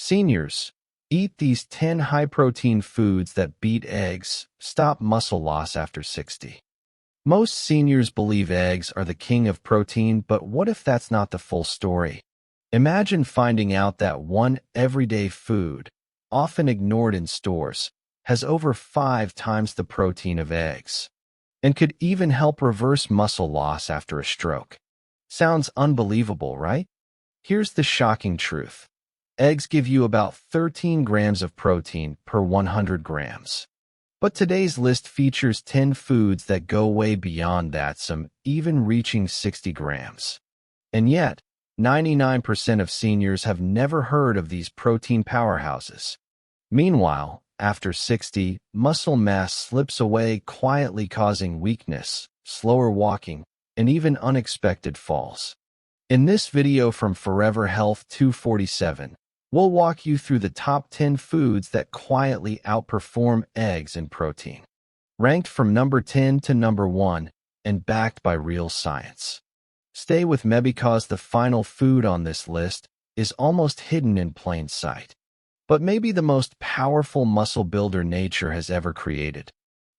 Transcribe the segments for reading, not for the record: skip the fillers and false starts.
Seniors, eat these 10 high-protein foods that beat eggs, stop muscle loss after 60. Most seniors believe eggs are the king of protein, but what if that's not the full story? Imagine finding out that one everyday food, often ignored in stores, has over 5 times the protein of eggs, and could even help reverse muscle loss after a stroke. Sounds unbelievable, right? Here's the shocking truth. Eggs give you about 13 grams of protein per 100 grams. But today's list features 10 foods that go way beyond that, some even reaching 60 grams. And yet, 99% of seniors have never heard of these protein powerhouses. Meanwhile, after 60, muscle mass slips away, quietly causing weakness, slower walking, and even unexpected falls. In this video from Forever Health 247, we'll walk you through the top 10 foods that quietly outperform eggs in protein. Ranked from number 10 to number 1 and backed by real science. Stay with me because the final food on this list is almost hidden in plain sight, but maybe the most powerful muscle builder nature has ever created.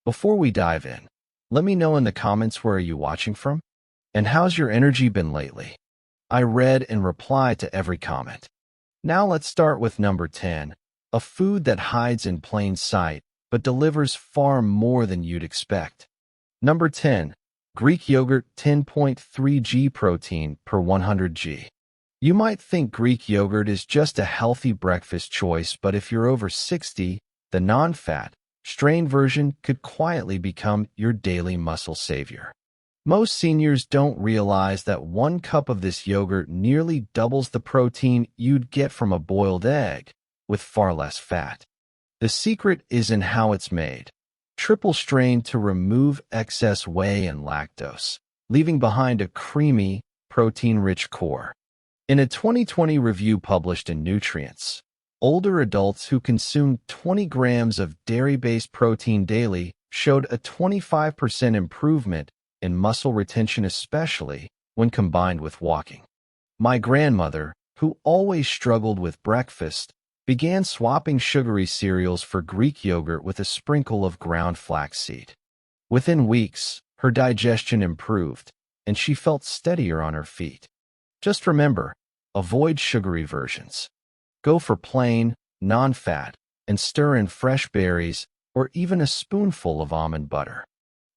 Before we dive in, let me know in the comments where are you watching from? And how's your energy been lately? I read and replied to every comment. Now let's start with number 10, a food that hides in plain sight but delivers far more than you'd expect. Number 10, Greek yogurt, 10.3 g protein per 100 g. You might think Greek yogurt is just a healthy breakfast choice, but if you're over 60, the non-fat, strained version could quietly become your daily muscle savior. Most seniors don't realize that 1 cup of this yogurt nearly doubles the protein you'd get from a boiled egg, with far less fat. The secret is in how it's made. Triple strained to remove excess whey and lactose, leaving behind a creamy, protein-rich core. In a 2020 review published in Nutrients, older adults who consumed 20 grams of dairy-based protein daily showed a 25% improvement in muscle retention, especially when combined with walking. My grandmother, who always struggled with breakfast, began swapping sugary cereals for Greek yogurt with a sprinkle of ground flaxseed. Within weeks, her digestion improved, and she felt steadier on her feet. Just remember, avoid sugary versions. Go for plain, non-fat, and stir in fresh berries or even a spoonful of almond butter.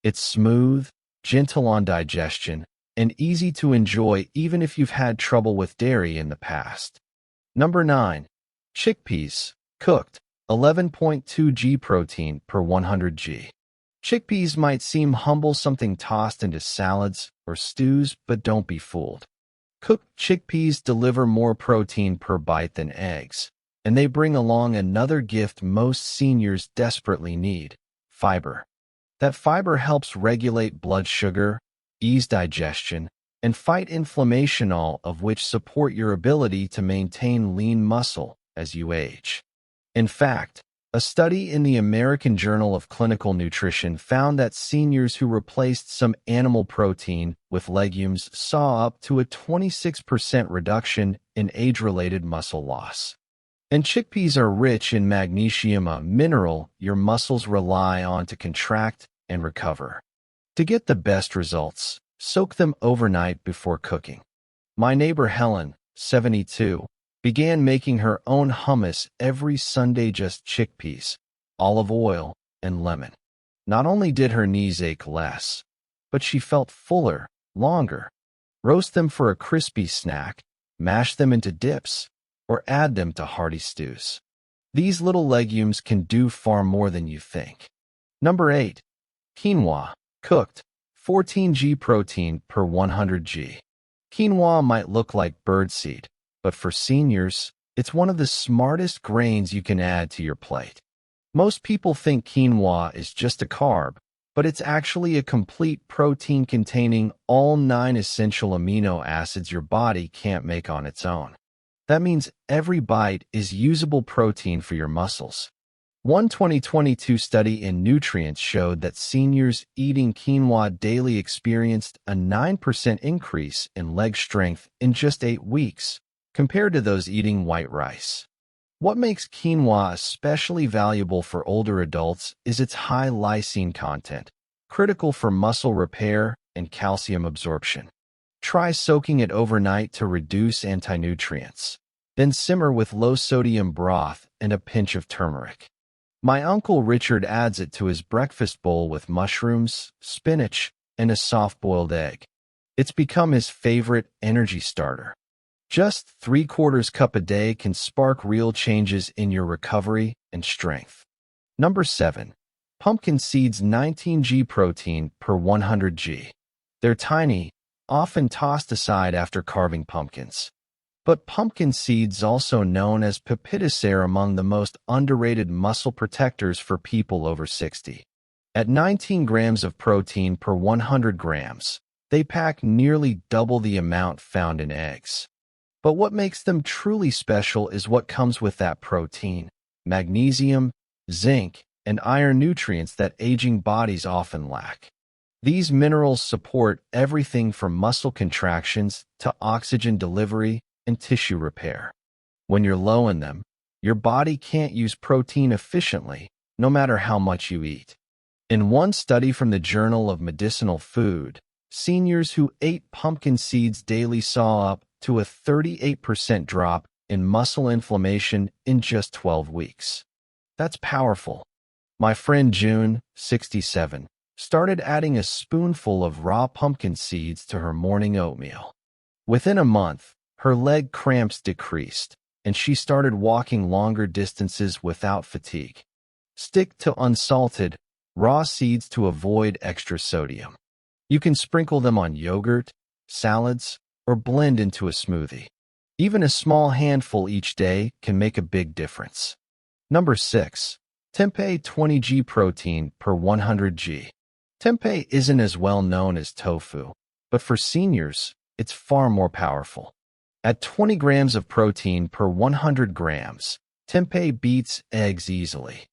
It's smooth, gentle on digestion, and easy to enjoy even if you've had trouble with dairy in the past. Number 9. Chickpeas, cooked, 11.2 g protein per 100 g. Chickpeas might seem humble, something tossed into salads or stews, but don't be fooled. Cooked chickpeas deliver more protein per bite than eggs, and they bring along another gift most seniors desperately need: fiber. That fiber helps regulate blood sugar, ease digestion, and fight inflammation, all of which support your ability to maintain lean muscle as you age. In fact, a study in the American Journal of Clinical Nutrition found that seniors who replaced some animal protein with legumes saw up to a 26% reduction in age-related muscle loss. And chickpeas are rich in magnesium, a mineral your muscles rely on to contract and recover. To get the best results, soak them overnight before cooking. My neighbor Helen, 72, began making her own hummus every Sunday, just chickpeas, olive oil, and lemon. Not only did her knees ache less, but she felt fuller, longer. Roast them for a crispy snack, mash them into dips, or add them to hearty stews. These little legumes can do far more than you think. Number 8. Quinoa, cooked, 14 g protein per 100 g. Quinoa might look like birdseed, but for seniors, it's one of the smartest grains you can add to your plate. Most people think quinoa is just a carb, but it's actually a complete protein containing all 9 essential amino acids your body can't make on its own. That means every bite is usable protein for your muscles. One 2022 study in Nutrients showed that seniors eating quinoa daily experienced a 9% increase in leg strength in just 8 weeks, compared to those eating white rice. What makes quinoa especially valuable for older adults is its high lysine content, critical for muscle repair and calcium absorption. Try soaking it overnight to reduce anti-nutrients. Then simmer with low-sodium broth and a pinch of turmeric. My Uncle Richard adds it to his breakfast bowl with mushrooms, spinach, and a soft-boiled egg. It's become his favorite energy starter. Just 3/4 cup a day can spark real changes in your recovery and strength. Number 7. Pumpkin seeds 19 g protein per 100 g. They're tiny, often tossed aside after carving pumpkins. But pumpkin seeds, also known as pepittis, are among the most underrated muscle protectors for people over 60. At 19 grams of protein per 100 grams, they pack nearly double the amount found in eggs. But what makes them truly special is what comes with that protein: magnesium, zinc, and iron, nutrients that aging bodies often lack. These minerals support everything from muscle contractions to oxygen delivery and tissue repair. When you're low in them, your body can't use protein efficiently, no matter how much you eat. In one study from the Journal of Medicinal Food, seniors who ate pumpkin seeds daily saw up to a 38% drop in muscle inflammation in just 12 weeks. That's powerful. My friend June, 67, started adding a spoonful of raw pumpkin seeds to her morning oatmeal. Within a month, her leg cramps decreased, and she started walking longer distances without fatigue. Stick to unsalted, raw seeds to avoid extra sodium. You can sprinkle them on yogurt, salads, or blend into a smoothie. Even a small handful each day can make a big difference. Number 6. Tempeh 20 g protein per 100 g. Tempeh isn't as well known as tofu, but for seniors, it's far more powerful. At 20 grams of protein per 100 grams, tempeh beats eggs easily.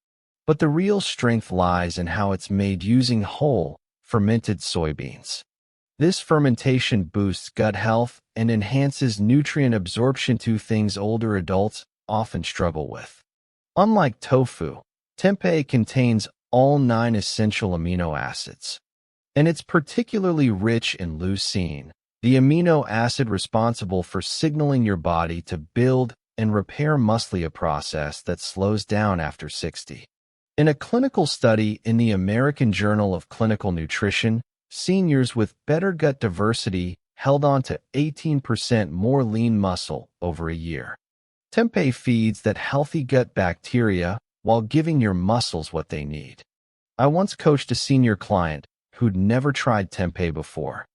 But the real strength lies in how it's made using whole, fermented soybeans. This fermentation boosts gut health and enhances nutrient absorption, two things older adults often struggle with. Unlike tofu, tempeh contains all 9 essential amino acids. And it's particularly rich in leucine, the amino acid responsible for signaling your body to build and repair muscle, a process that slows down after 60. In a clinical study in the American Journal of Clinical Nutrition, seniors with better gut diversity held on to 18% more lean muscle over a year. Tempeh feeds that healthy gut bacteria while giving your muscles what they need. I once coached a senior client who'd never tried tempeh before.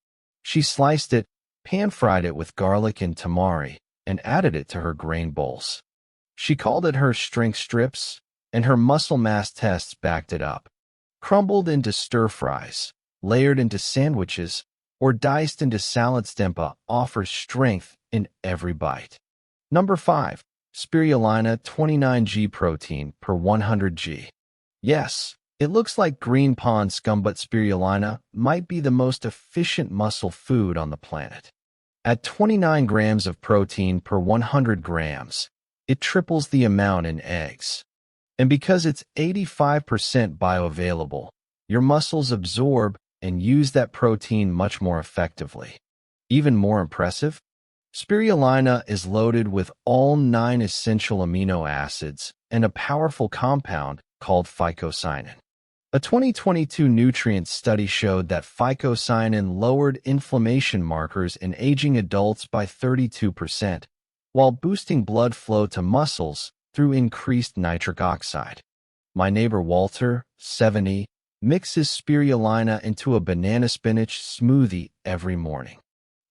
She sliced it, pan-fried it with garlic and tamari, and added it to her grain bowls. She called it her strength strips, and her muscle mass tests backed it up. Crumbled into stir-fries, layered into sandwiches, or diced into salads, tempeh offers strength in every bite. Number 5. Spirulina 29 g protein per 100 g. Yes, it looks like green pond scum, but spirulina might be the most efficient muscle food on the planet. At 29 grams of protein per 100 grams, it triples the amount in eggs. And because it's 85% bioavailable, your muscles absorb and use that protein much more effectively. Even more impressive, spirulina is loaded with all 9 essential amino acids and a powerful compound called phycocyanin. A 2022 nutrient study showed that phycocyanin lowered inflammation markers in aging adults by 32%, while boosting blood flow to muscles through increased nitric oxide. My neighbor Walter, 70, mixes spirulina into a banana spinach smoothie every morning.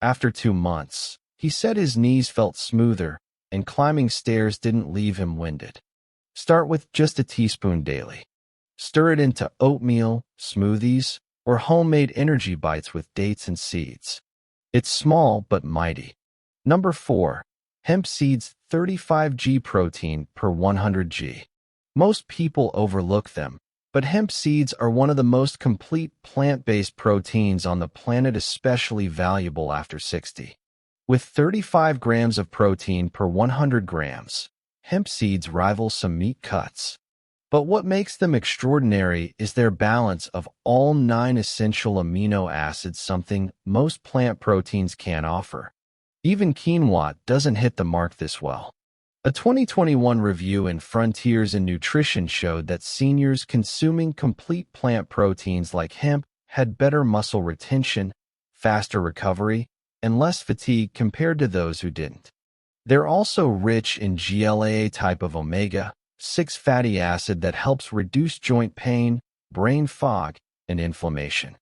After 2 months, he said his knees felt smoother and climbing stairs didn't leave him winded. Start with just a teaspoon daily. Stir it into oatmeal, smoothies, or homemade energy bites with dates and seeds. It's small but mighty. Number 4. Hemp seeds 35 g protein per 100 g. Most people overlook them, but hemp seeds are one of the most complete plant-based proteins on the planet, especially valuable after 60. With 35 grams of protein per 100 grams, hemp seeds rival some meat cuts. But what makes them extraordinary is their balance of all 9 essential amino acids, something most plant proteins can't offer. Even quinoa doesn't hit the mark this well. A 2021 review in Frontiers in Nutrition showed that seniors consuming complete plant proteins like hemp had better muscle retention, faster recovery, and less fatigue compared to those who didn't. They're also rich in GLA type of omega-6 fatty acid that helps reduce joint pain, brain fog, and inflammation.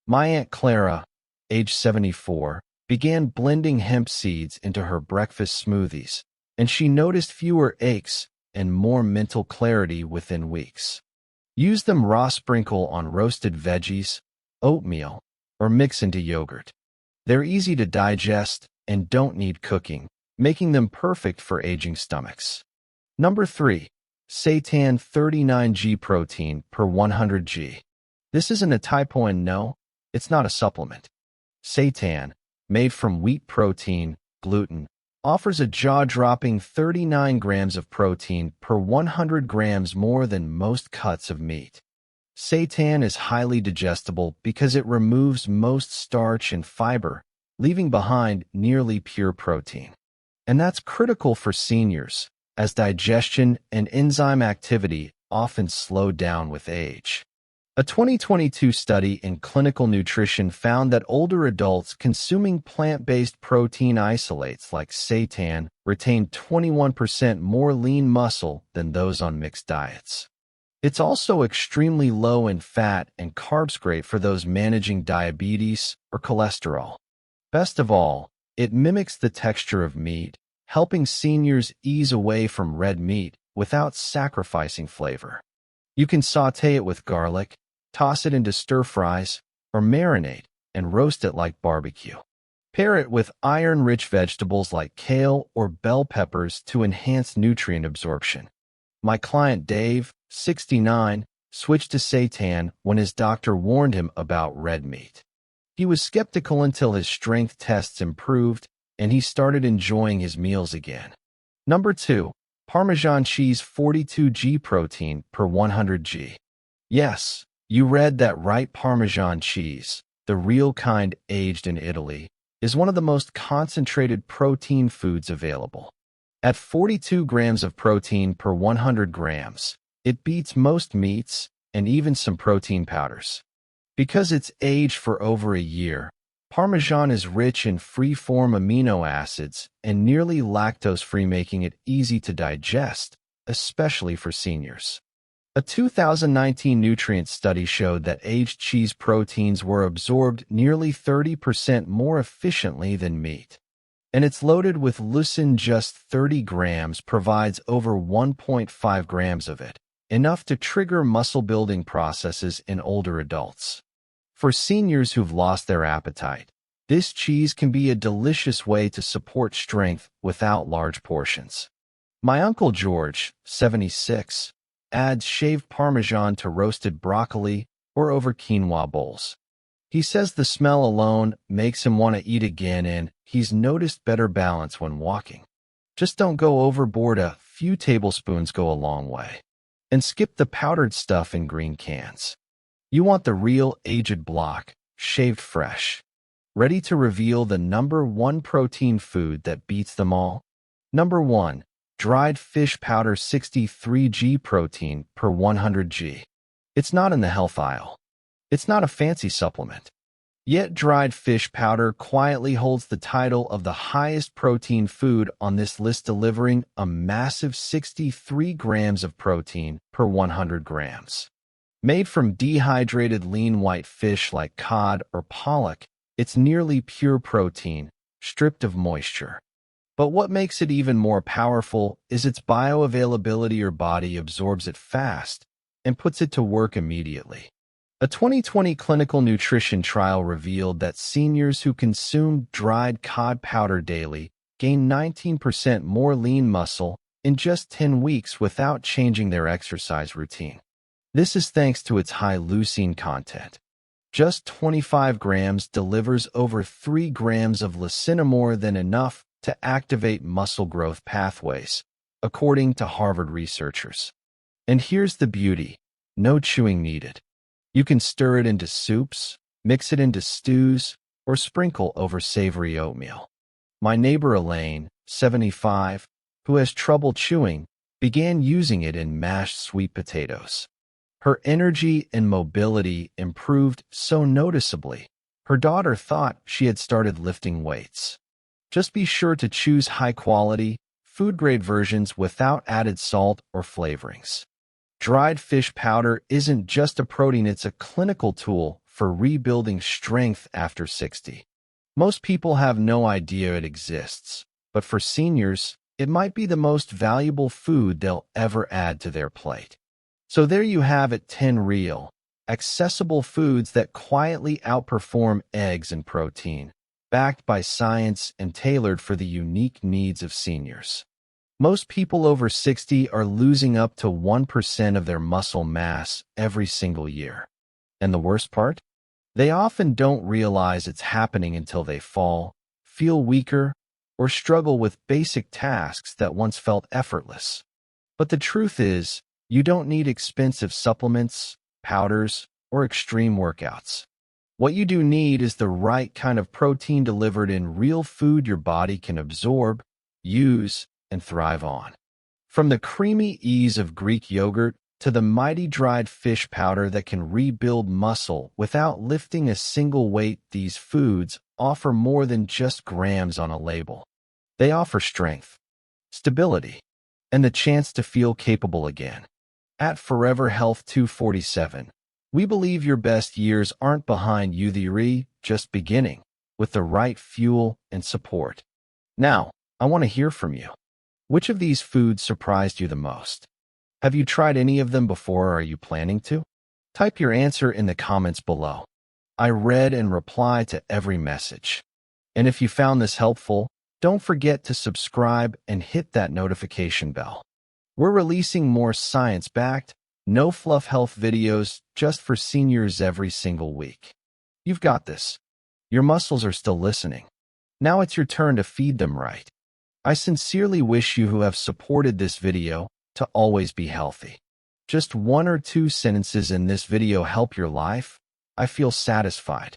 My Aunt Clara, age 74, began blending hemp seeds into her breakfast smoothies, and she noticed fewer aches and more mental clarity within weeks. Use them raw, sprinkle on roasted veggies, oatmeal, or mix into yogurt. They're easy to digest and don't need cooking, making them perfect for aging stomachs. Number 3. Seitan 39G protein per 100 g. This isn't a typo, and no, it's not a supplement. Seitan, made from wheat protein, gluten, offers a jaw-dropping 39 grams of protein per 100 grams, more than most cuts of meat. Seitan is highly digestible because it removes most starch and fiber, leaving behind nearly pure protein. And that's critical for seniors, as digestion and enzyme activity often slow down with age. A 2022 study in Clinical Nutrition found that older adults consuming plant-based protein isolates like seitan retained 21% more lean muscle than those on mixed diets. It's also extremely low in fat and carbs, great for those managing diabetes or cholesterol. Best of all, it mimics the texture of meat, helping seniors ease away from red meat without sacrificing flavor. You can sauté it with garlic, toss it into stir-fries, or marinate and roast it like barbecue. Pair it with iron-rich vegetables like kale or bell peppers to enhance nutrient absorption. My client Dave, 69, switched to seitan when his doctor warned him about red meat. He was skeptical until his strength tests improved and he started enjoying his meals again. Number 2. Parmesan cheese 42G protein per 100 g. Yes, you read that right. Parmesan cheese, the real kind aged in Italy, is one of the most concentrated protein foods available. At 42 grams of protein per 100 grams, it beats most meats and even some protein powders. Because it's aged for over a year, Parmesan is rich in free-form amino acids and nearly lactose-free, making it easy to digest, especially for seniors. A 2019 nutrient study showed that aged cheese proteins were absorbed nearly 30% more efficiently than meat. And it's loaded with leucine. Just 30 grams provides over 1.5 grams of it, enough to trigger muscle-building processes in older adults. For seniors who've lost their appetite, this cheese can be a delicious way to support strength without large portions. My Uncle George, 76, adds shaved Parmesan to roasted broccoli or over quinoa bowls. He says the smell alone makes him want to eat again, and he's noticed better balance when walking. Just don't go overboard. A few tablespoons go a long way. And skip the powdered stuff in green cans. You want the real aged block, shaved fresh. Ready to reveal the number 1 protein food that beats them all? Number 1. Dried fish powder 63G protein per 100 g. It's not in the health aisle. It's not a fancy supplement. Yet dried fish powder quietly holds the title of the highest protein food on this list, delivering a massive 63 grams of protein per 100 grams. Made from dehydrated lean white fish like cod or pollock, it's nearly pure protein, stripped of moisture. But what makes it even more powerful is its bioavailability. Your body absorbs it fast and puts it to work immediately. A 2020 clinical nutrition trial revealed that seniors who consumed dried cod powder daily gained 19% more lean muscle in just 10 weeks without changing their exercise routine. This is thanks to its high leucine content. Just 25 grams delivers over 3 grams of leucine, more than enough to activate muscle growth pathways, according to Harvard researchers. And here's the beauty: no chewing needed. You can stir it into soups, mix it into stews, or sprinkle over savory oatmeal. My neighbor Elaine, 75, who has trouble chewing, began using it in mashed sweet potatoes. Her energy and mobility improved so noticeably, her daughter thought she had started lifting weights. Just be sure to choose high-quality, food-grade versions without added salt or flavorings. Dried fish powder isn't just a protein, it's a clinical tool for rebuilding strength after 60. Most people have no idea it exists, but for seniors, it might be the most valuable food they'll ever add to their plate. So there you have it, 10 real, accessible foods that quietly outperform eggs in protein, backed by science and tailored for the unique needs of seniors. Most people over 60 are losing up to 1% of their muscle mass every single year. And the worst part? They often don't realize it's happening until they fall, feel weaker, or struggle with basic tasks that once felt effortless. But the truth is, you don't need expensive supplements, powders, or extreme workouts. What you do need is the right kind of protein delivered in real food your body can absorb, use, and thrive on. From the creamy ease of Greek yogurt to the mighty dried fish powder that can rebuild muscle without lifting a single weight, these foods offer more than just grams on a label. They offer strength, stability, and the chance to feel capable again. At Forever Health 247, we believe your best years aren't behind you, they're just beginning, with the right fuel and support. Now, I want to hear from you. Which of these foods surprised you the most? Have you tried any of them before, or are you planning to? Type your answer in the comments below. I read and reply to every message. And if you found this helpful, don't forget to subscribe and hit that notification bell. We're releasing more science-backed, no-fluff health videos just for seniors every single week. You've got this. Your muscles are still listening. Now it's your turn to feed them right. I sincerely wish you who have supported this video to always be healthy. Just 1 or 2 sentences in this video help your life. I feel satisfied.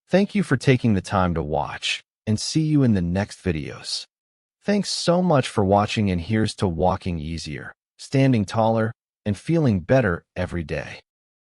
Thank you for taking the time to watch, and see you in the next videos. Thanks so much for watching, and here's to walking easier, standing taller, and feeling better every day.